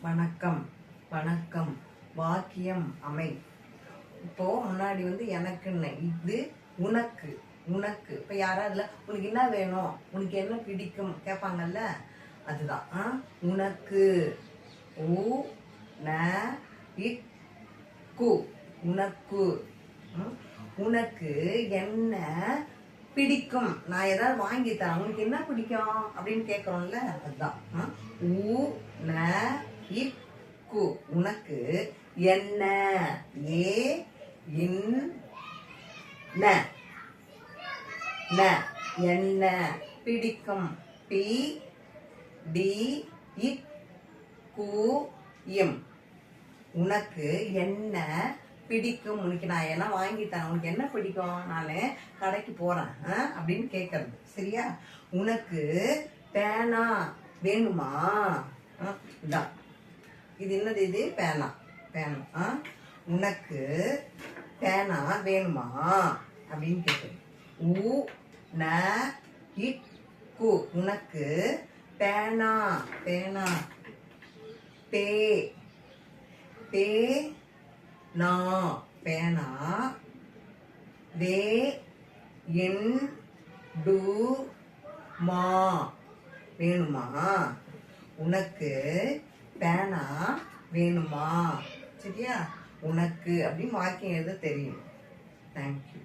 வணக்கம் வணக்கம் வாக்கியம் அமை. இப்போ முன்னாடி எனக்குன்னு, இது உனக்கு உனக்கு. இப்போ யாராவது உனக்கு என்ன வேணும், உனக்கு என்ன பிடிக்கும் கேட்பாங்கல்ல, அதுதான் உனக்கு. உ ந இக்கு உனக்கு. உனக்கு என்ன பிடிக்கும், நான் ஏதாவது வாங்கி தரேன், உனக்கு என்ன பிடிக்கும் அப்படின்னு கேட்கறோம்ல, அதுதான் உ ந இக்கு உனக்கு என்ன. ஏ இன் ந என்ன பிடிக்கும். பி டி இக்கு இம் உனக்கு என்ன பிடிக்கும், உனக்கு நான் என்ன வாங்கி தரேன், உனக்கு என்ன பிடிக்கும், நான் கடைக்கு போறேன் அப்படின்னு கேட்கறது. சரியா? உனக்கு பேனா வேணுமா, இதான் இது என்னது, இது பேனா. பேனா உனக்கு பேனா வேணுமா அப்படின்னு கேட்குது. உ ந இக்கு உனக்கு பேனா. பேனா. பே பே நா பேனா. வே என் டு மா வேணுமா. உனக்கு பேனா வேணுமா. சரியா? உனக்கு அப்படின்னு வாக்கியம் எழுத தெரியும். தேங்க்யூ.